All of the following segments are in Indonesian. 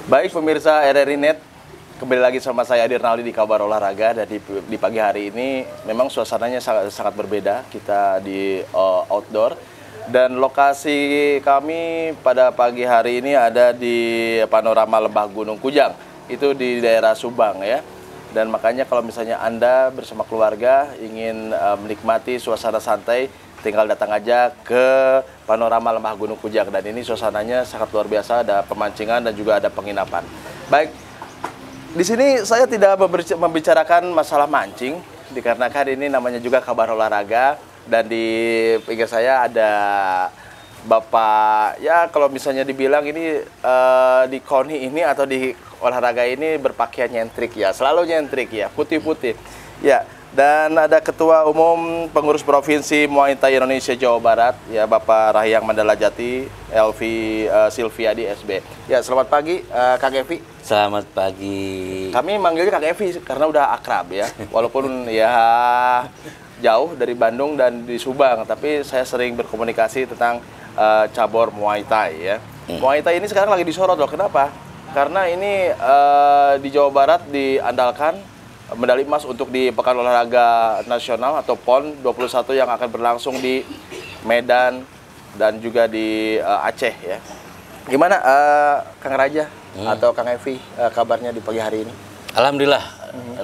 Baik pemirsa RRI Net, kembali lagi sama saya Adi Rinaldi di Kabar Olahraga. Dan di pagi hari ini memang suasananya sangat berbeda. Kita di outdoor dan lokasi kami pada pagi hari ini ada di panorama Lembah Gunung Kujang. Itu di daerah Subang ya. Dan makanya kalau misalnya Anda bersama keluarga ingin menikmati suasana santai, tinggal datang aja ke panorama Lembah Gunung Kujang. Dan ini suasananya sangat luar biasa, ada pemancingan dan juga ada penginapan. Baik, di sini saya tidak membicarakan masalah mancing, dikarenakan ini namanya juga Kabar Olahraga. Dan di pinggir saya ada Bapak, ya kalau misalnya dibilang ini di KONI ini atau di olahraga ini berpakaian nyentrik ya, selalu nyentrik ya, putih-putih. Ya, dan ada Ketua Umum Pengurus Provinsi Muay Thai Indonesia Jawa Barat, ya Bapak Rahyang Mandala Jati, Elvi Silviadi SB. Ya, selamat pagi Kang Evi. Selamat pagi. Kami manggilnya Kang Evi karena udah akrab ya, walaupun ya jauh dari Bandung dan di Subang, tapi saya sering berkomunikasi tentang cabur Muay Thai ya. Muay Thai ini sekarang lagi disorot loh, kenapa? Karena ini di Jawa Barat diandalkan medali emas untuk di Pekan Olahraga Nasional atau PON 21 yang akan berlangsung di Medan dan juga di Aceh ya. Gimana Kang Raja atau Kang Evi kabarnya di pagi hari ini? Alhamdulillah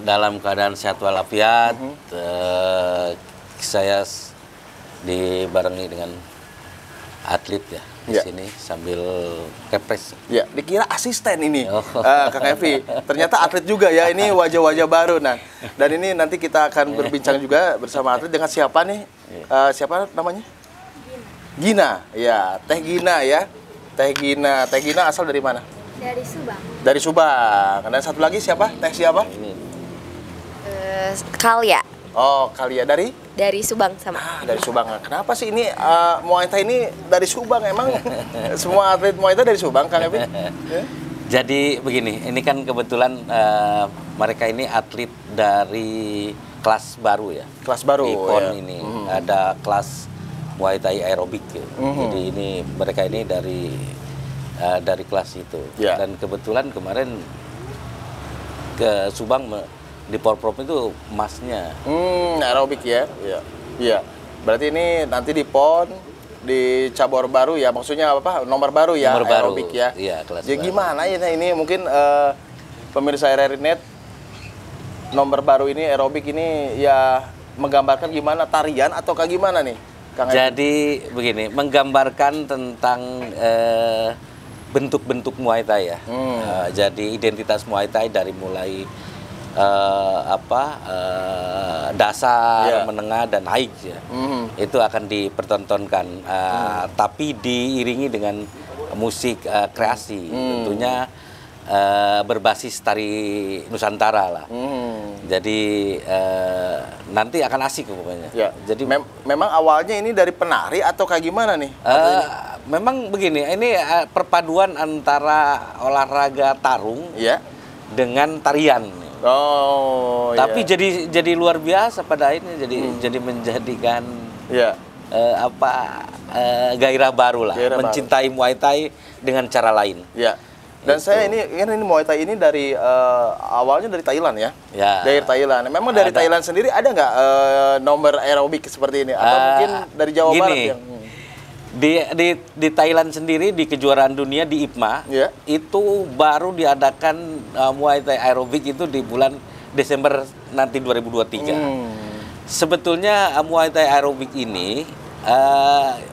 dalam keadaan sehat walafiat. Saya dibarengi dengan atlet ya di sini sambil kepres. Ya, dikira asisten ini Kang Evi. Ternyata atlet juga ya, ini wajah-wajah baru. Nah, dan ini nanti kita akan berbincang juga bersama atlet dengan siapa nih? Siapa namanya? Gina. Ya, Teh Gina ya. Teh Gina. Teh Gina asal dari mana? Dari Subang. Dari Subang. Dan satu lagi siapa? Teh siapa? Kalia. Oh, Kalia dari? Dari Subang sama. Dari Subang. Kenapa sih ini Muay Thai ini dari Subang? Emang semua atlet Muay Thai dari Subang, Kang Evi? Jadi begini, ini kan kebetulan mereka ini atlet dari kelas baru ya. Kelas baru. Di PON ya. ini ada kelas Muay Thai aerobik. Ya. Jadi ini mereka ini dari kelas itu. Ya. Dan kebetulan kemarin ke Subang di Porprov itu emasnya. Aerobik ya. Iya. Iya. Berarti ini nanti di PON di cabur baru ya, maksudnya apa? Nomor baru ya, Nomor baru. aerobik ya. Iya, kelas Jadi baru. gimana ya ini mungkin pemirsa RRI Net, nomor baru ini aerobik ini ya menggambarkan gimana tarian atau kayak gimana nih, Kang Evi? Jadi begini, menggambarkan tentang bentuk-bentuk Muay Thai ya. Jadi identitas Muay Thai dari mulai dasar, menengah dan high ya. Itu akan dipertontonkan, tapi diiringi dengan musik kreasi, tentunya berbasis tari Nusantara lah. Jadi nanti akan asik pokoknya. Ya. Jadi memang awalnya ini dari penari atau kayak gimana nih? Memang begini, ini perpaduan antara olahraga tarung dengan tarian. Oh, tapi jadi luar biasa pada ini, jadi menjadikan gairah baru lah, mencintai Muay Thai dengan cara lain. Ya. Dan gitu. saya ini Muay Thai ini dari awalnya dari Thailand ya. Dari Thailand. Memang dari Thailand sendiri ada nggak nomor aerobik seperti ini atau mungkin dari Jawa Barat yang di Thailand sendiri di kejuaraan dunia di IPMA itu baru diadakan Muay Thai aerobik itu di bulan Desember nanti 2023. Sebetulnya Muay Thai aerobik ini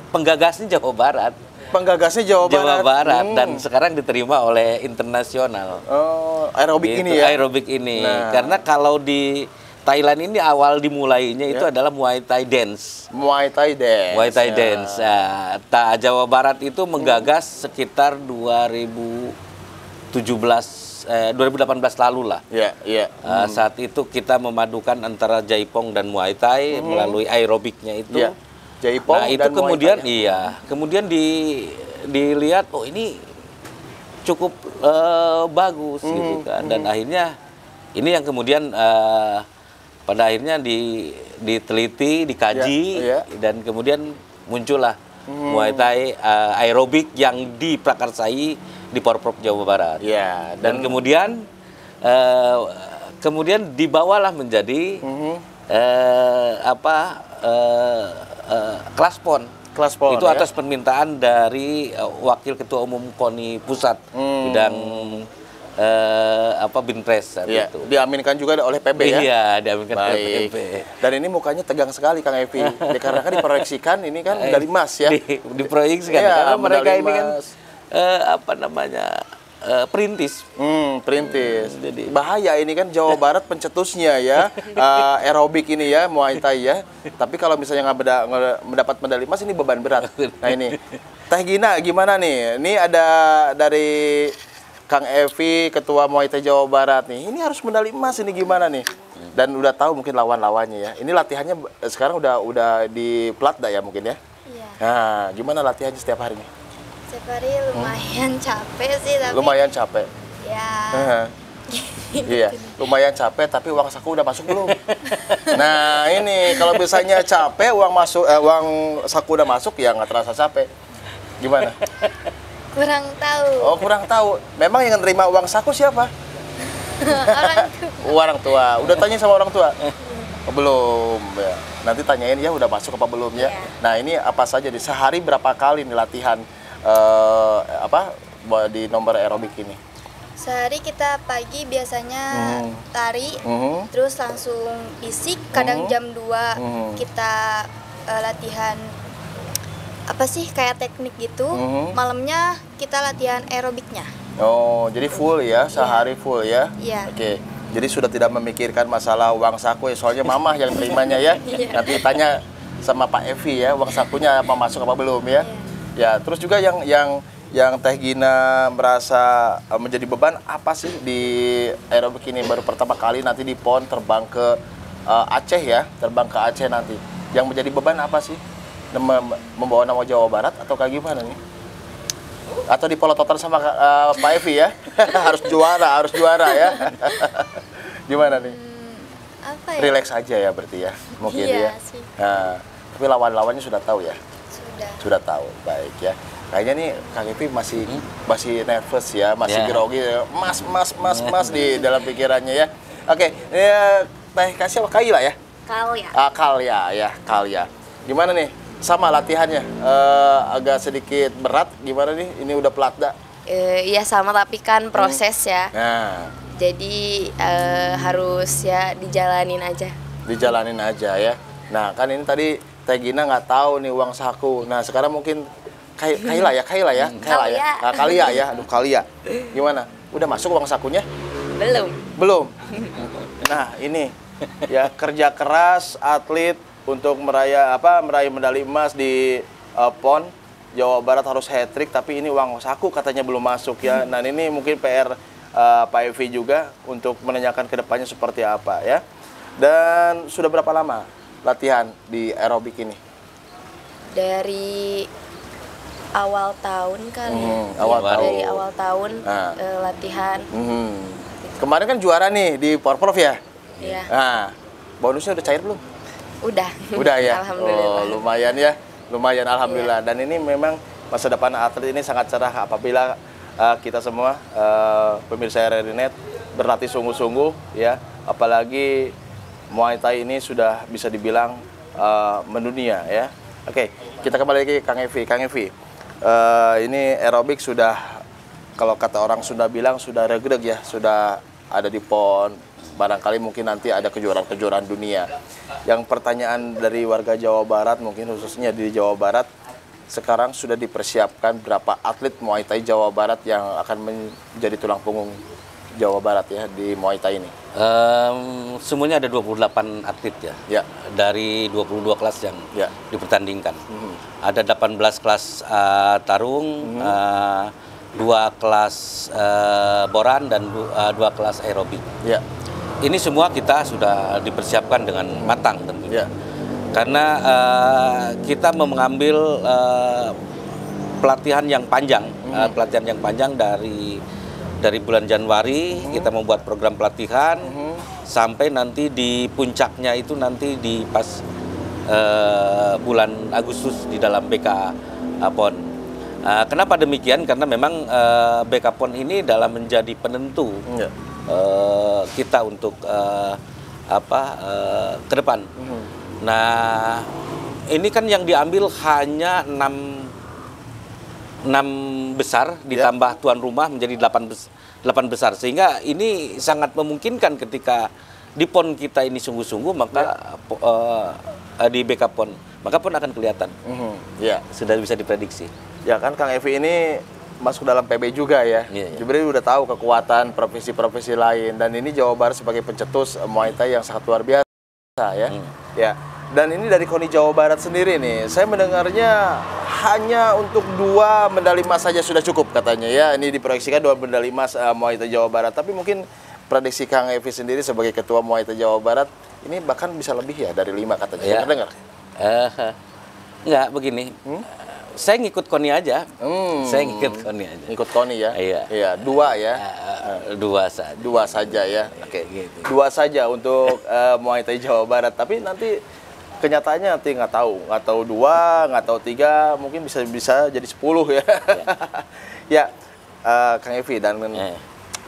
penggagasnya Jawa Barat. Penggagasnya Jawa Barat. Dan sekarang diterima oleh internasional. Oh, aerobik ini ya. Aerobik ini. Karena kalau di Thailand ini awal dimulainya itu adalah Muay Thai Dance. Muay Thai Dance. Muay Thai Dance. Jawa Barat itu menggagas sekitar 2018 lalu lah. Saat itu kita memadukan antara Jaipong dan Muay Thai melalui aerobiknya itu. Jaipong nah itu dan kemudian Muay Thai. Kemudian dilihat ini cukup bagus gitu kan. Dan akhirnya ini yang kemudian pada akhirnya diteliti, dikaji, dan kemudian muncullah Muay Thai aerobik yang diprakarsai di Porprov Jawa Barat. Ya, Dan kemudian dibawalah menjadi kelas PON. Kelas PON itu ya? atas permintaan dari Wakil Ketua Umum KONI Pusat bidang Binpres ya, itu. diaminkan juga oleh PB ya? Iya, diaminkan oleh PB. Dan ini mukanya tegang sekali Kang Evi. Dikarenakan diproyeksikan ini kan medali emas ya. Diproyeksikan ya, karena mereka ini kan perintis. Perintis. Jadi bahaya ini kan Jawa Barat pencetusnya ya. Aerobik ini ya, Muay Thai ya. Tapi kalau misalnya nggak mendapat medali emas ini beban berat. Nah ini, Teh Gina gimana nih? Ini ada dari Kang Evi, Ketua Muay Thai Jawa Barat nih. Ini harus medali emas ini gimana nih? Dan udah tahu mungkin lawan-lawannya ya. Ini latihannya sekarang udah di Platda ya mungkin ya? Iya. Nah, gimana latihannya setiap harinya? Setiap hari lumayan capek sih, tapi Lumayan capek. ya Iya, lumayan capek tapi uang saku udah masuk belum? Nah, ini kalau misalnya capek uang saku udah masuk ya nggak terasa capek. Gimana? kurang tahu. Oh, kurang tahu. Memang yang nerima uang saku siapa? Orang tua. Orang tua. Udah tanya sama orang tua? Oh, belum ya. Nanti tanyain ya udah masuk apa belum ya. Iya. Nah, ini apa saja di sehari berapa kali nih latihan di nomor aerobik ini? Sehari kita pagi biasanya tari, terus langsung isik, kadang jam 2 kita latihan apa sih kayak teknik gitu. Malamnya kita latihan aerobiknya. Oh, jadi full ya, sehari full ya? Iya. Oke, jadi sudah tidak memikirkan masalah uang saku ya, soalnya mamah yang terimanya ya. Nanti tanya sama Pak Evi ya, uang sakunya apa masuk apa belum ya? Ya, terus juga yang Teh Gina merasa menjadi beban apa sih di aerobik ini? Baru pertama kali nanti di PON terbang ke Aceh ya, terbang ke Aceh nanti. Yang menjadi beban apa sih? Membawa nama Jawa Barat atau kayak gimana nih? Atau dipelototan sama Pak Evi ya? harus juara ya. Gimana nih? Apa ya? Relax aja ya berarti ya, mungkin Iya ya. sih. Nah, tapi lawan-lawannya sudah tahu ya? Sudah. Tahu, baik ya. Kayaknya nih Kang Evi masih nervous ya, masih grogi ya. Mas di dalam pikirannya ya. Oke, Teh kasih apa Kaila ya? Kalia. Gimana nih? Sama latihannya, agak sedikit berat. Gimana nih? Ini udah Platda. Iya sama, tapi kan proses ya. Nah, Jadi harus ya dijalanin aja. dijalanin aja ya. Nah, kan ini tadi Teh Gina nggak tahu nih uang saku. Nah, sekarang mungkin Kaila ya. Nah, Kalia ya. Aduh, Kalia. Gimana? Udah masuk uang sakunya? Belum. Nah, ini ya kerja keras atlet untuk meraih medali emas di PON Jawa Barat harus hat-trick, tapi ini uang saku katanya belum masuk ya. Nah, ini mungkin PR Pak Evi juga untuk menanyakan ke depannya seperti apa ya. Dan sudah berapa lama latihan di aerobik ini? Dari awal tahun kali ya. Dari awal tahun latihan. Kemarin kan juara nih di Porprov ya? Iya. Nah, bonusnya udah cair belum? Udah Ya? Alhamdulillah. Oh, lumayan alhamdulillah. Dan ini memang masa depan atlet ini sangat cerah apabila kita semua pemirsa RRI.net berlatih sungguh-sungguh ya. Apalagi Muay Thai ini sudah bisa dibilang mendunia ya. Oke, kita kembali lagi ke Kang Evi. Ini aerobik sudah, kalau kata orang Sunda bilang sudah regreg ya, sudah ada di PON. Barangkali mungkin nanti ada kejuaraan dunia. Yang pertanyaan dari warga Jawa Barat, mungkin khususnya di Jawa Barat, sekarang sudah dipersiapkan berapa atlet Muay Thai Jawa Barat yang akan menjadi tulang punggung Jawa Barat ya di Muay Thai ini? Semuanya ada 28 atlet ya. Dari 22 kelas yang dipertandingkan. Ada 18 kelas tarung, 2 kelas boran dan 2 kelas aerobik. Ya. Ini semua kita sudah dipersiapkan dengan matang tentunya. Karena kita mengambil pelatihan yang panjang, dari bulan Januari kita membuat program pelatihan sampai nanti di puncaknya itu nanti di pas bulan Agustus di dalam BK PON. Kenapa demikian? Karena memang Bekapon ini dalam menjadi penentu kita untuk ke depan. Nah, ini kan yang diambil hanya 6 besar ditambah tuan rumah menjadi 8 besar, sehingga ini sangat memungkinkan ketika di PON kita ini sungguh-sungguh, maka di Bekapon maka pun akan kelihatan. Sudah bisa diprediksi. Ya kan Kang Evi ini masuk dalam PB juga ya. Jadi udah tahu kekuatan provinsi-provinsi lain, dan ini Jawa Barat sebagai pencetus Muay Thai yang sangat luar biasa ya. Ya. Dan ini dari KONI Jawa Barat sendiri nih, saya mendengarnya hanya untuk 2 medali emas saja sudah cukup katanya ya. Ini diproyeksikan 2 medali emas Muay Thai Jawa Barat, tapi mungkin prediksi Kang Evi sendiri sebagai ketua Muay Thai Jawa Barat ini bahkan bisa lebih ya dari 5 katanya. Saya dengar. Enggak, begini. Saya ngikut KONI aja. Saya ngikut KONI aja. Ngikut KONI ya? Iya. 2 ya? 2 saja. 2 saja ya? Oke. Gitu. 2 saja untuk Muay Thai Jawa Barat. Tapi nanti kenyataannya nanti nggak tahu 2, nggak tahu 3, mungkin bisa jadi 10 ya. Ya, Kang Evi dan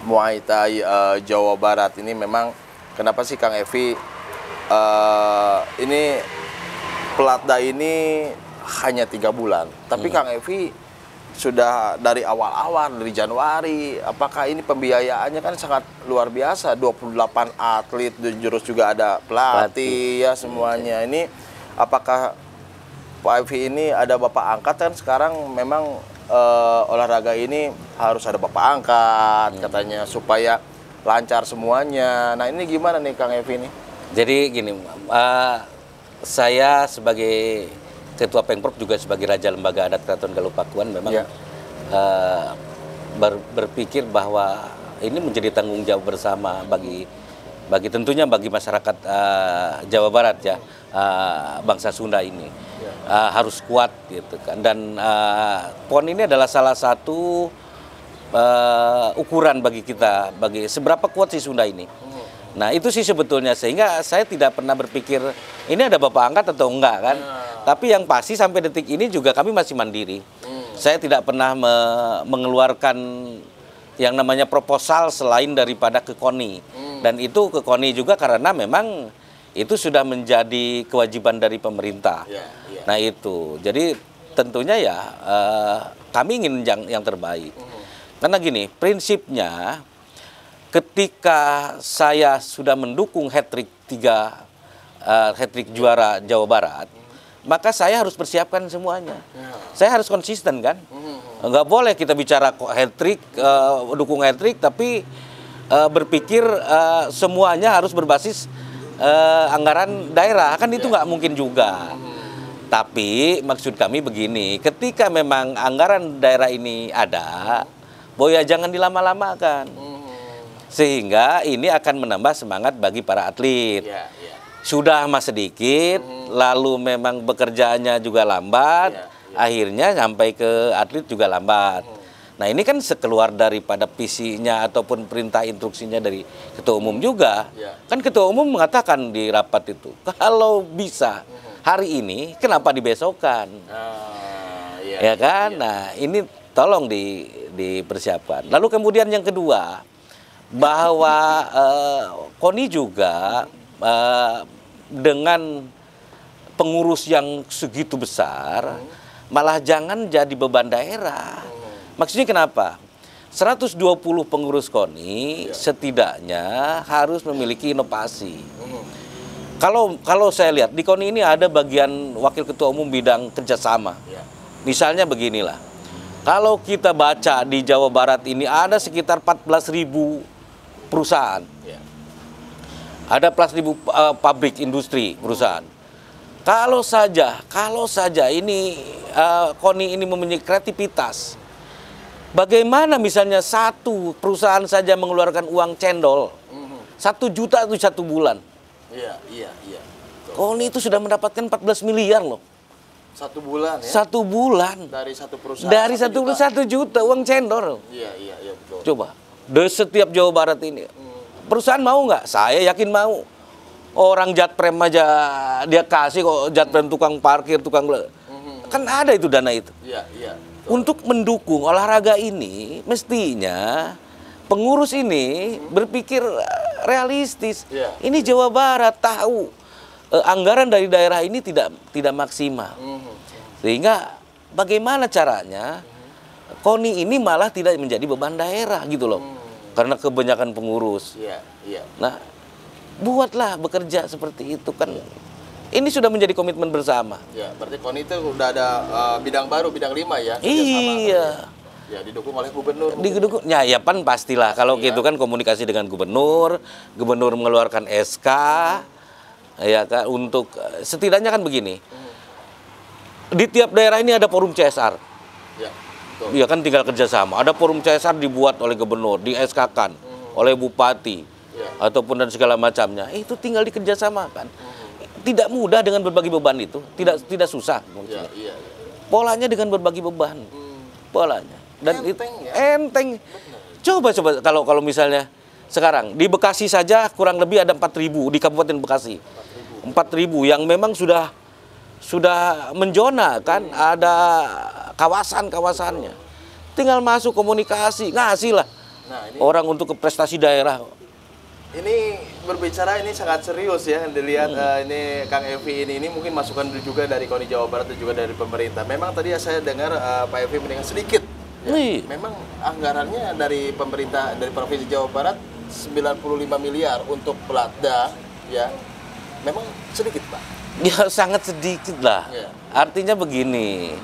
Muay Thai Jawa Barat ini memang kenapa sih Kang Evi ini Pelatda ini hanya 3 bulan, tapi Kang Evi sudah dari awal-awal, dari Januari, apakah ini pembiayaannya kan sangat luar biasa, 28 atlet, jurus juga ada pelatih ya semuanya. Ini apakah Pak Evi ini ada bapak angkat kan sekarang memang olahraga ini harus ada bapak angkat katanya supaya lancar semuanya. Nah ini gimana nih Kang Evi ini? Jadi gini, saya sebagai Ketua Pengprov juga sebagai Raja Lembaga Adat Keraton Galuh Pakuan memang berpikir bahwa ini menjadi tanggung jawab bersama bagi tentunya bagi masyarakat Jawa Barat ya, bangsa Sunda ini harus kuat gitu kan. Dan PON ini adalah salah satu ukuran bagi kita, bagi seberapa kuat si Sunda ini. Nah itu sih sebetulnya, sehingga saya tidak pernah berpikir ini ada bapak angkat atau enggak kan. Tapi yang pasti sampai detik ini juga kami masih mandiri. Saya tidak pernah mengeluarkan yang namanya proposal selain daripada ke KONI. Dan itu ke KONI juga karena memang itu sudah menjadi kewajiban dari pemerintah. Nah itu, jadi tentunya ya kami ingin yang terbaik. Karena gini, prinsipnya ketika saya sudah mendukung hat-trick 3 hat-trick juara Jawa Barat, maka saya harus persiapkan semuanya. Saya harus konsisten kan. Nggak boleh kita bicara hat-trick, dukung hat-trick, tapi berpikir semuanya harus berbasis anggaran daerah. Kan itu nggak mungkin juga. Tapi maksud kami begini, ketika memang anggaran daerah ini ada, boya jangan dilama-lamakan. Sehingga ini akan menambah semangat bagi para atlet. Sudah mas sedikit, lalu memang bekerjaannya juga lambat, akhirnya sampai ke atlet juga lambat. Nah ini kan sekeluar daripada visinya ataupun perintah instruksinya dari Ketua Umum juga. Kan Ketua Umum mengatakan di rapat itu, kalau bisa hari ini, kenapa dibesokkan? Ya kan? Nah ini tolong dipersiapkan. Lalu kemudian yang kedua, bahwa KONI juga dengan pengurus yang segitu besar, malah jangan jadi beban daerah. Maksudnya kenapa? 120 pengurus KONI setidaknya harus memiliki inovasi. Kalau saya lihat di KONI ini ada bagian wakil ketua umum bidang kerjasama. Misalnya beginilah, kalau kita baca di Jawa Barat ini ada sekitar 14.000 perusahaan. Ada 14.000 pabrik industri perusahaan. Kalau saja ini KONI ini memiliki kreativitas, bagaimana misalnya satu perusahaan saja mengeluarkan uang cendol 1 juta itu 1 bulan. KONI itu sudah mendapatkan 14 miliar loh. 1 bulan ya? 1 bulan. Dari satu perusahaan. Dari 1 juta uang cendol. Iya betul. Coba. Di setiap Jawa Barat ini. Perusahaan mau nggak? Saya yakin mau. Orang Jatprem aja dia kasih kok, Jatprem tukang parkir, tukang... Kan ada itu dana itu. untuk mendukung olahraga ini mestinya pengurus ini berpikir realistis. Ini Jawa Barat tahu anggaran dari daerah ini tidak maksimal. Sehingga bagaimana caranya KONI ini malah tidak menjadi beban daerah gitu loh. Karena kebanyakan pengurus. Nah, buatlah bekerja seperti itu kan. Ini sudah menjadi komitmen bersama. Ya, berarti KONI itu udah ada bidang baru, bidang 5 ya? Iya. Ya, didukung oleh gubernur. Didukung, ya pan pastilah. Kalau gitu kan komunikasi dengan gubernur mengeluarkan SK, ya kan, untuk setidaknya kan begini. Di tiap daerah ini ada forum CSR. Ya, betul. Ya kan tinggal kerjasama. Ada forum CSR dibuat oleh gubernur, di SK-kan oleh bupati, ataupun dan segala macamnya. Itu tinggal dikerjasamakan. Tidak mudah dengan berbagi beban itu, tidak susah. Polanya dengan berbagi beban, polanya. Dan enteng. Coba kalau misalnya sekarang di Bekasi saja kurang lebih ada 4.000 di Kabupaten Bekasi, 4.000 yang memang sudah menjona kan, ada kawasannya. Tinggal masuk komunikasi, ngasih lah orang untuk ke prestasi daerah. Ini berbicara ini sangat serius ya, dilihat ini Kang Evi ini mungkin masukan juga dari KONI Jawa Barat dan juga dari pemerintah. Memang tadi saya dengar Pak Evi mendengar sedikit. Ya, memang anggarannya dari pemerintah dari Provinsi Jawa Barat 95 miliar untuk Pelatda ya. Memang sedikit, Pak. Ya sangat sedikit lah. Artinya begini.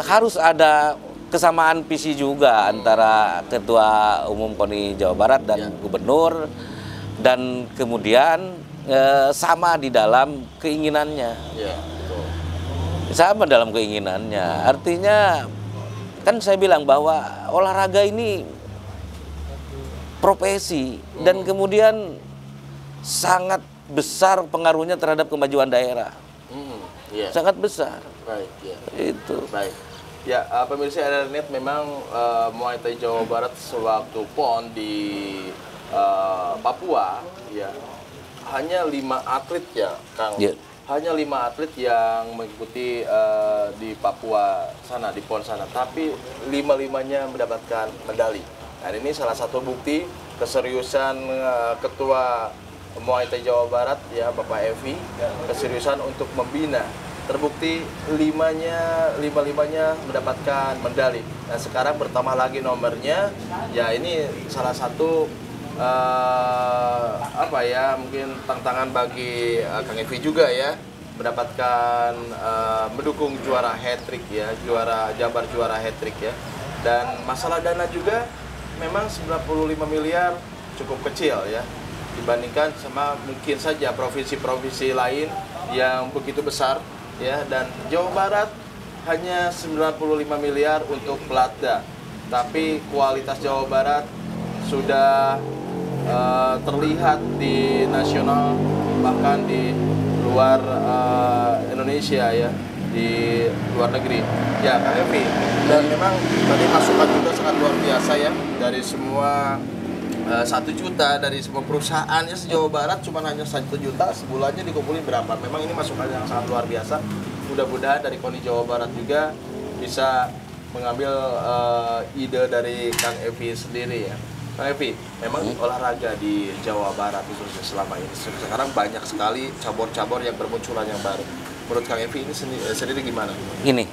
Harus ada kesamaan visi juga antara Ketua Umum KONI Jawa Barat dan Gubernur, dan kemudian sama di dalam keinginannya. Sama dalam keinginannya. Artinya kan saya bilang bahwa olahraga ini profesi dan kemudian sangat besar pengaruhnya terhadap kemajuan daerah. Sangat besar. Baik, itu. Baik. Ya, pemirsa RRNet, memang Muay Thai Jawa Barat sewaktu PON di Papua ya hanya 5 atlet ya, Kang. Hanya 5 atlet yang mengikuti di Papua sana, di PON sana, tapi 5-5-nya mendapatkan medali. Nah, ini salah satu bukti keseriusan Ketua Muay Thai Jawa Barat ya, Bapak Evi, keseriusan untuk membina. Terbukti 5-5-nya mendapatkan medali. Nah, sekarang bertambah lagi nomornya. Ya, ini salah satu mungkin tantangan bagi Kang Evi juga ya, mendapatkan mendukung juara hat-trick ya, Jabar juara hat-trick ya. Dan masalah dana juga memang 95 miliar cukup kecil ya, dibandingkan sama mungkin saja provinsi-provinsi lain yang begitu besar ya. Dan Jawa Barat hanya 95 miliar untuk Pelatda, tapi kualitas Jawa Barat sudah terlihat di nasional, bahkan di luar Indonesia ya, di luar negeri ya, Kang Evi. Dan memang tadi masukan juga sangat luar biasa ya, dari semua 1 juta dari semua perusahaan ya se-Jawa Barat, cuma hanya 1 juta sebulannya dikumpulin berapa. Memang ini masukan yang sangat luar biasa. Mudah-mudahan dari KONI Jawa Barat juga bisa mengambil ide dari Kang Evi sendiri ya. Kang Evi, memang olahraga di Jawa Barat khususnya selama ini sekarang banyak sekali cabur-cabur yang bermunculan yang baru. Menurut Kang Evi ini sendiri gimana? Gini,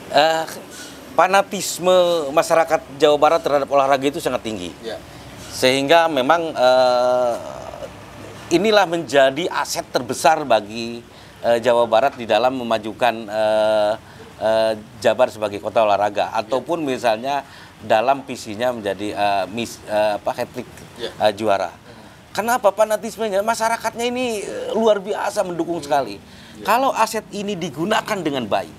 fanatisme masyarakat Jawa Barat terhadap olahraga itu sangat tinggi. Ya. Sehingga memang inilah menjadi aset terbesar bagi Jawa Barat di dalam memajukan Jabar sebagai kota olahraga, ataupun misalnya dalam visinya menjadi hat-trick juara. Kenapa fanatismenya? Masyarakatnya ini luar biasa mendukung sekali. Kalau aset ini digunakan dengan baik,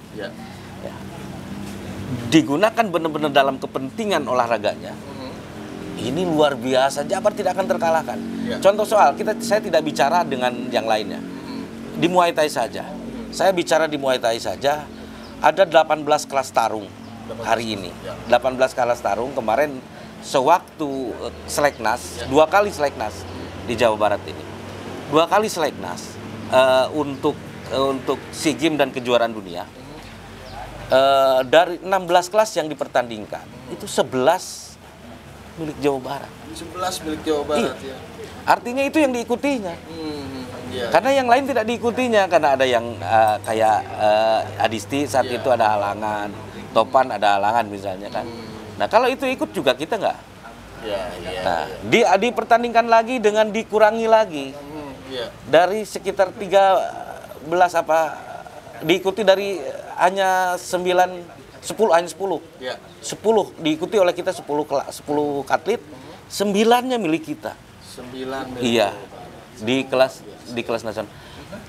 digunakan benar-benar dalam kepentingan olahraganya, ini luar biasa. Jabar tidak akan terkalahkan. Contoh soal, saya tidak bicara dengan yang lainnya. Di Muay Thai saja. Saya bicara di Muay Thai saja, ada 18 kelas tarung hari ini. 18 kelas tarung kemarin sewaktu seleknas, 2 kali seleknas di Jawa Barat ini. 2 kali seleknas untuk SEA Games dan kejuaraan dunia. Dari 16 kelas yang dipertandingkan, itu 11 milik Jawa Barat. 11 milik Jawa Barat iya. Ya. Artinya itu yang diikutinya. Iya. Karena yang lain tidak diikutinya, karena ada yang kayak Adisti saat itu ada halangan, Topan ada halangan misalnya kan. Nah kalau itu ikut juga kita nggak. Nah dipertandingkan lagi dengan dikurangi lagi. Dari sekitar 13 diikuti dari hanya 10 Ya. 10 diikuti oleh kita 10 atlet, 9-nya milik kita. 9 milik. Iya. Di kelas nasional.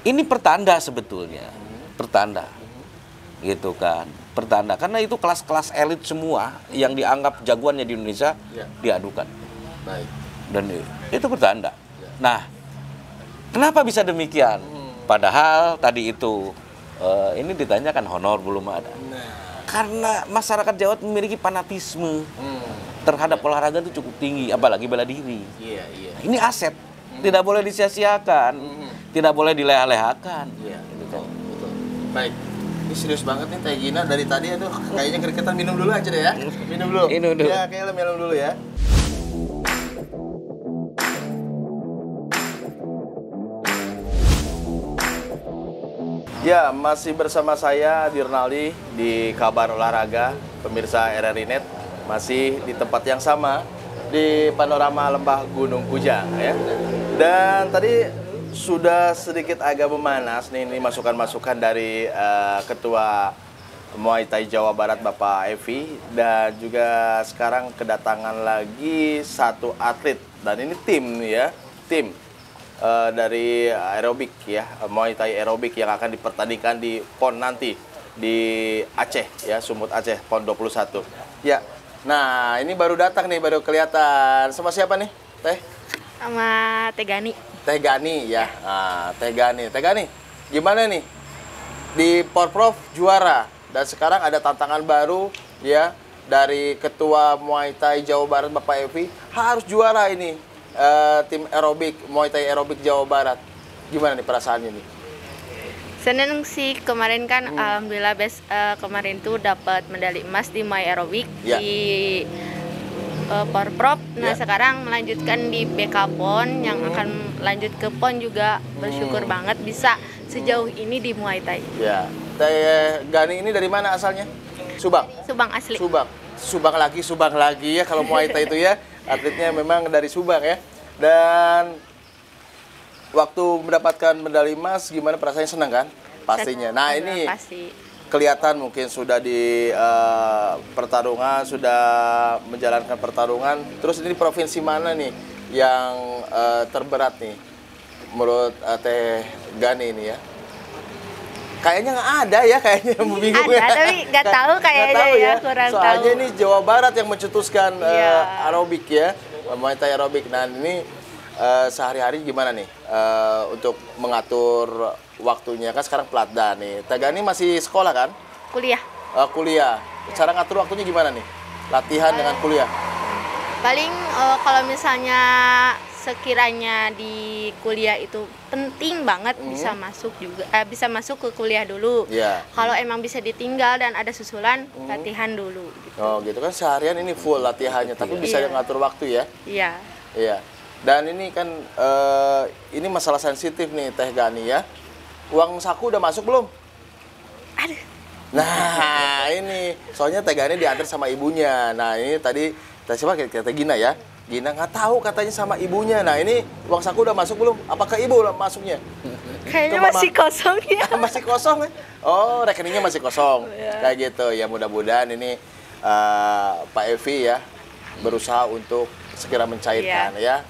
Ini pertanda sebetulnya. Pertanda. Gitu kan. Pertanda karena itu kelas-kelas elit semua yang dianggap jagoannya di Indonesia diadukan. Baik. Dan itu pertanda. Nah, kenapa bisa demikian? Padahal tadi itu ini ditanyakan honor belum ada. Karena masyarakat Jawa memiliki fanatisme terhadap olahraga itu cukup tinggi, apalagi bela diri. Ini aset, tidak boleh disia-siakan, tidak boleh dileleh-lehakan. Betul. Baik. Ini serius banget nih Teh Gina dari tadi itu kayaknya gregetan. Minum dulu aja deh ya. Minum dulu. Ya, kayaknya minum dulu ya. Ya, masih bersama saya Dirnaldi di Kabar Olahraga, pemirsa RRI Net, masih di tempat yang sama di panorama Lembah Gunung Kujang ya. Dan tadi sudah sedikit agak memanas nih ini masukan-masukan dari Ketua Muay Thai Jawa Barat Bapak Evi, dan juga sekarang kedatangan lagi satu atlet dan ini tim nih ya, tim dari aerobik ya, Muay Thai aerobik yang akan dipertandingkan di PON nanti di Aceh ya, Sumut Aceh PON 21. Ya. Nah, ini baru datang nih, baru kelihatan. Sama siapa nih? Teh? Sama Teh Gani. Teh Gani ya. Nah, Teh Gani. Teh Gani, gimana nih? Di Porprov juara dan sekarang ada tantangan baru ya dari Ketua Muay Thai Jawa Barat Bapak Evi, harus juara ini. Tim aerobik Muay Thai aerobik Jawa Barat, gimana nih perasaannya nih? Seneng sih, kemarin kan alhamdulillah kemarin tuh dapat medali emas di Muay aerobik di Porprov. Nah sekarang melanjutkan di BK PON yang akan lanjut ke PON juga, bersyukur banget bisa sejauh ini di Muay Thai. Ya, Teh Gani ini dari mana asalnya? Subang. Subang asli. Subang lagi ya kalau Muay Thai itu ya. Atletnya memang dari Subang ya. Dan waktu mendapatkan medali emas gimana perasaannya, senang kan? Pastinya. Nah, ini pasti. Kelihatan mungkin sudah di pertarungan, sudah menjalankan pertarungan. Terus ini provinsi mana nih yang terberat nih menurut Teh Gani ini ya? Kayaknya nggak ada ya, kayaknya bingung ya. Ada, tapi nggak tahu kayaknya ya, kurang tahu. Soalnya ini Jawa Barat yang mencetuskan aerobik ya, Muay Thai aerobik. Nah ini sehari-hari gimana nih untuk mengatur waktunya? Kan sekarang pelatda nih. Teh Gani masih sekolah kan? Kuliah. Kuliah. Cara ngatur waktunya gimana nih? Latihan dengan kuliah? Paling kalau misalnya sekiranya di kuliah itu penting banget bisa masuk juga, bisa masuk ke kuliah dulu. Kalau emang bisa ditinggal dan ada susulan, latihan dulu. Gitu. Oh gitu kan, seharian ini full latihannya, tapi bisa ngatur waktu ya? Iya. Dan ini kan ini masalah sensitif nih Teh Gani ya. Uang saku udah masuk belum? Aduh. Nah ini soalnya Teh Gani diantar sama ibunya. Nah ini tadi siapa Teh Gina ya? Gina nggak tahu katanya sama ibunya. Nah ini uang saku udah masuk belum? Apakah ibu masuknya? Kayaknya masih kosong ya. Masih kosong ya? Oh rekeningnya masih kosong. Kayak gitu ya, mudah-mudahan ini Pak Evi ya berusaha untuk segera mencairkan ya.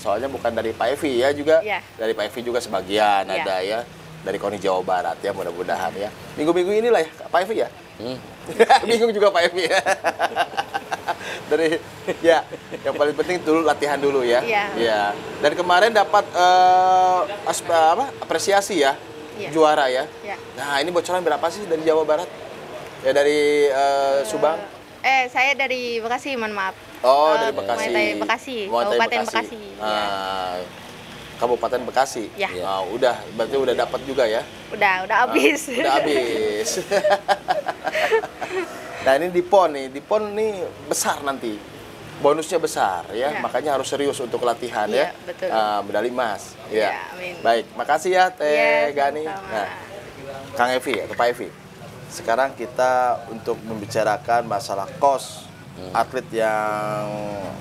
Soalnya bukan dari Pak Evi ya, juga dari Pak Evi juga sebagian ada ya, dari KONI Jawa Barat ya, mudah-mudahan ya. Minggu-minggu inilah ya Pak Evi ya. Bingung juga Pak Evi ya. Dari ya, yang paling penting dulu latihan dulu ya. Ya. Dan kemarin dapat apresiasi ya, juara ya. Nah ini bocoran berapa sih dari Jawa Barat? Ya dari Subang. Saya dari Bekasi, mohon maaf. Oh dari Bekasi. Muay Thai Bekasi, Kabupaten Bekasi. Kabupaten Bekasi. Ya. Udah, berarti udah dapat juga ya? Udah habis. Udah habis. Nah ini di PON nih besar nanti, bonusnya besar ya, makanya harus serius untuk latihan ya. Betul. Medali emas. Ya, Ya. Baik, makasih ya Teh Gani. Nah, Kang Evi atau Pak Evi. Sekarang kita untuk membicarakan masalah kos atlet yang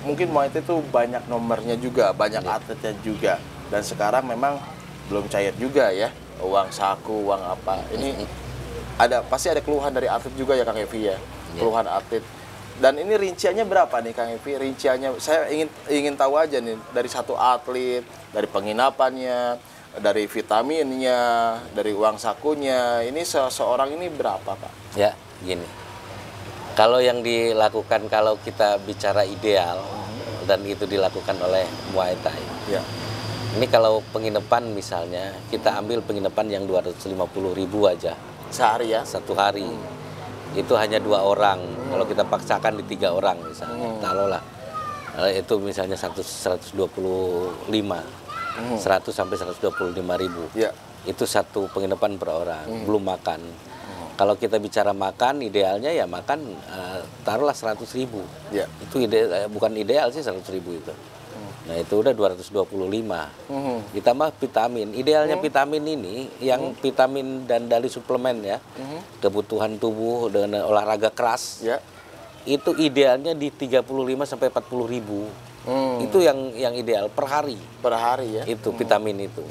mungkin Muay Thai itu banyak nomornya juga, banyak atletnya juga, dan sekarang memang belum cair juga ya, uang saku, uang apa. Ini pasti ada keluhan dari atlet juga ya Kang Evi ya, keluhan atlet. Dan ini rinciannya berapa nih Kang Evi? Rinciannya saya ingin tahu aja nih, dari satu atlet, dari penginapannya, dari vitaminnya, dari uang sakunya. Ini seseorang ini berapa Pak? Ya, gini. Kalau yang dilakukan, kalau kita bicara ideal dan itu dilakukan oleh Muay Thai. Ya. Ini kalau penginapan misalnya, kita ambil penginapan yang 250.000 aja. Sehari ya? Satu hari. Itu hanya 2 orang. Kalau kita paksakan di 3 orang misalnya, taruhlah itu misalnya 125, 100 sampai 125.000. Ya. Itu satu penginapan per orang, belum makan. Kalau kita bicara makan, idealnya ya makan taruhlah 100.000. Ya. Itu bukan ideal sih 100.000 itu. Nah itu udah 225. Ditambah vitamin. Idealnya vitamin ini yang vitamin dan dari suplemen ya, kebutuhan tubuh dengan olahraga keras. Ya. Itu idealnya di 35 sampai 40.000. Itu yang ideal per hari. Per hari ya. Itu vitamin itu.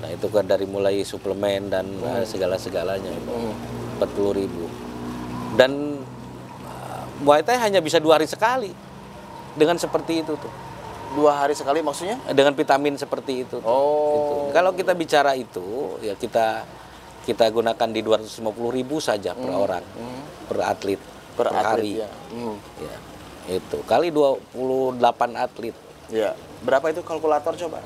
Nah itu kan dari mulai suplemen dan segala-segalanya. 40.000. Dan Muay Thai hanya bisa 2 hari sekali. Dengan seperti itu tuh. 2 hari sekali maksudnya? Dengan vitamin seperti itu. Itu. Kalau kita bicara itu, ya kita gunakan di 250.000 saja per orang, per atlet, per hari. Ya. Ya, itu kali 28 atlet. Ya. Berapa itu kalkulator coba?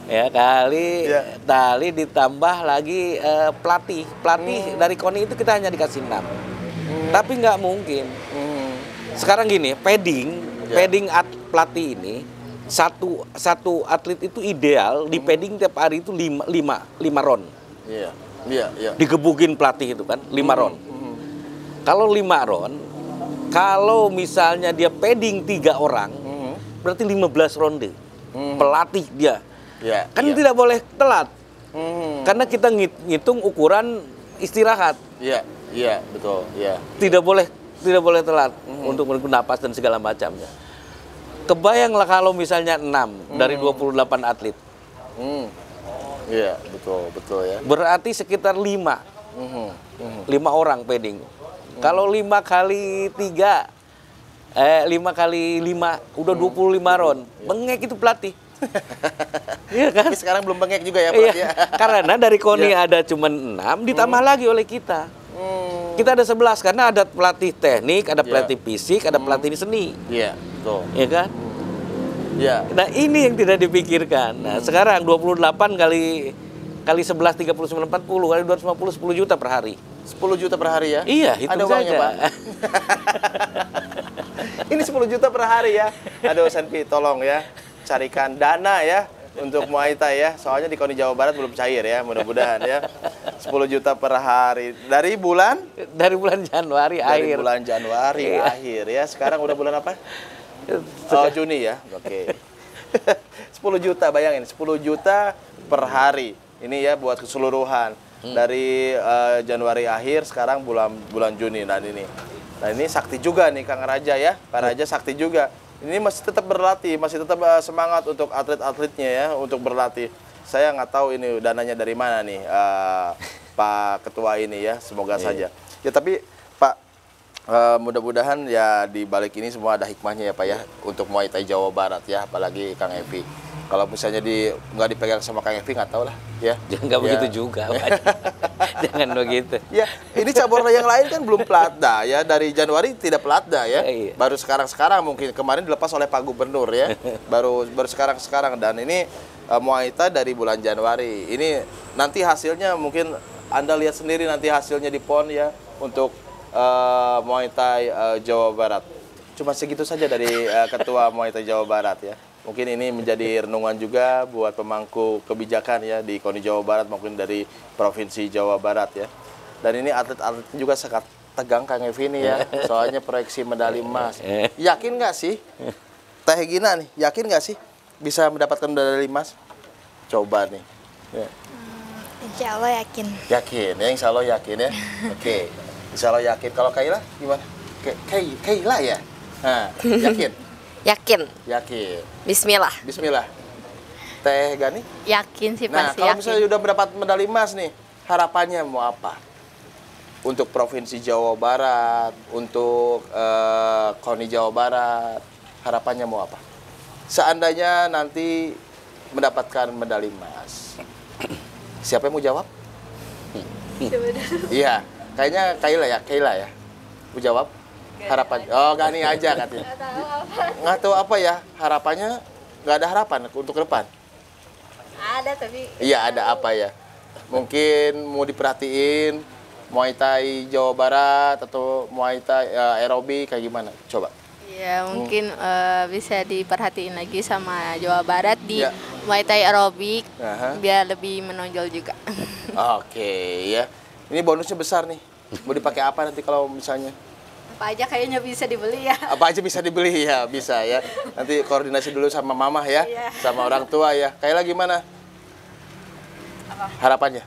Ya kali ditambah lagi pelatih dari KONI itu kita hanya dikasih 6. Tapi nggak mungkin. Sekarang gini, padding pelatih ini satu atlet itu ideal di padding tiap hari itu 5 round. Iya. Digebukin pelatih itu kan 5 round. Kalau 5 round, kalau misalnya dia padding 3 orang, berarti 15 ronde. Pelatih dia. Tidak boleh telat. Karena kita ngitung ukuran istirahat. Iya, betul. Iya. Tidak boleh telat untuk napas dan segala macamnya. Kebayanglah kalau misalnya 6 dari 28 atlet. Iya, betul ya. Berarti sekitar 5 orang padding. Kalau 5 kali 3 5 kali 5 udah 25 round. Bengek itu pelatih. Iya kan? Tapi sekarang belum bengek juga ya pelatih. Karena dari KONI ada cuma 6 ditambah lagi oleh kita. Kita ada 11 karena ada pelatih teknik, ada pelatih fisik, ada pelatih seni. Iya, betul. Iya kan? Iya. Nah, ini yang tidak dipikirkan. Nah, sekarang 28 kali 11 39 40 kali 250 10 juta per hari. 10 juta per hari ya? Iya, hitung ada uangnya, saja. Pak. Ini 10 juta per hari ya. Aduh, Senpi, tolong ya carikan dana ya untuk Muay Thai ya. Soalnya di KONI Jawa Barat belum cair ya, mudah-mudahan ya. 10 juta per hari dari bulan Januari akhir. Dari bulan Januari akhir ya. Sekarang udah bulan apa? Juni ya. Oke. 10 juta, bayangin 10 juta per hari. Ini ya buat keseluruhan. Dari Januari akhir sekarang bulan Juni dan ini. Nah, ini sakti juga nih Kang Raja ya. Pak Raja sakti juga. Ini masih tetap berlatih, masih tetap semangat untuk atlet-atletnya ya, untuk berlatih. Saya nggak tahu ini dananya dari mana nih, Pak Ketua ini ya, semoga saja. Ya tapi Pak, mudah-mudahan ya di balik ini semua ada hikmahnya ya Pak ya, untuk Muay Thai Jawa Barat ya, apalagi Kang Evi. Kalau misalnya nggak dipegang sama Kang Evi, nggak tahu lah ya. Jangan begitu juga, jangan begitu. Ya, ini cabur yang lain kan belum pelatda ya, dari Januari tidak pelatda ya. Baru sekarang mungkin, kemarin dilepas oleh Pak Gubernur ya. baru sekarang dan ini Muay Thai dari bulan Januari. Ini nanti hasilnya mungkin Anda lihat sendiri nanti hasilnya di PON ya, untuk Muay Thai Jawa Barat. Cuma segitu saja dari Ketua Muay Thai Jawa Barat ya. Mungkin ini menjadi renungan juga buat pemangku kebijakan ya di KONI Jawa Barat maupun dari Provinsi Jawa Barat ya. Dan ini atlet-atlet juga sangat tegang Kang Evi nih ya, soalnya proyeksi medali emas. Yakin nggak sih, Teh Gina nih, yakin nggak sih bisa mendapatkan medali emas? Coba nih. Ya. Insya Allah yakin. Yakin, ya insya Allah yakin ya. Oke, insya Allah yakin. Kalau Kaila gimana? Kaila ya? Nah, yakin? Yakin. Yakin. Bismillah. Bismillah. Teh Gani? Yakin sih Nah, pasti kalau yakin. misalnya udah mendapat medali emas nih, harapannya mau apa? Untuk Provinsi Jawa Barat, untuk KONI Jawa Barat, harapannya mau apa? Seandainya nanti mendapatkan medali emas, siapa yang mau jawab? Iya, kayaknya Kaila ya. Mau jawab? Harapan? Oh, Gani aja katanya. Nggak tahu apa ya harapannya? Nggak ada harapan untuk ke depan? Ada tapi. Iya, ada apa ya? Mungkin mau diperhatiin Muay Thai Jawa Barat atau Muay Thai aerobik kayak gimana? Coba. Ya mungkin bisa diperhatiin lagi sama Jawa Barat di Ya. Muay Thai aerobik Aha. biar lebih menonjol juga. Oke ya. Ini bonusnya besar nih. Mau dipakai apa nanti kalau misalnya? Apa aja kayaknya bisa dibeli ya. Apa aja bisa dibeli ya, bisa ya. Nanti koordinasi dulu sama mamah ya, Iya. sama orang tua ya. Kayak gimana? Harapannya?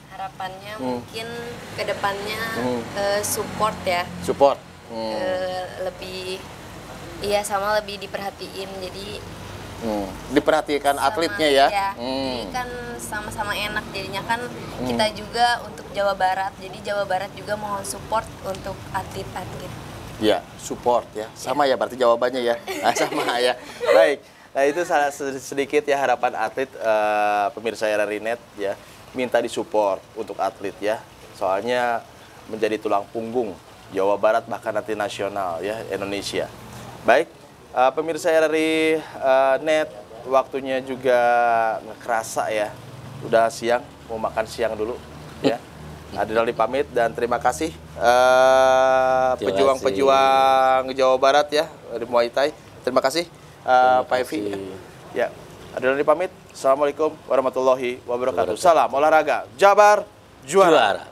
Harapannya mungkin kedepannya support ya. Support. Lebih iya sama lebih diperhatiin jadi Diperhatikan sama- atletnya ya. Jadi kan sama-sama enak jadinya kan kita juga untuk Jawa Barat. Jadi Jawa Barat juga mohon support untuk atlet-atlet. Ya, support ya. Sama ya berarti jawabannya ya. Nah, sama ya. Baik. Nah, itu salah sedikit ya harapan atlet pemirsa RRI Net ya. Minta disupport untuk atlet ya. Soalnya menjadi tulang punggung Jawa Barat bahkan nanti nasional ya Indonesia. Baik, pemirsa RRI Net, waktunya juga ngerasa ya. Udah siang, mau makan siang dulu ya. Adinaldi pamit dan terima kasih pejuang-pejuang Jawa Barat ya dari Muay Thai. Terima kasih Pak Evi. Ya, Adinaldi pamit. Assalamualaikum warahmatullahi wabarakatuh. Salam olahraga, Jabar juara.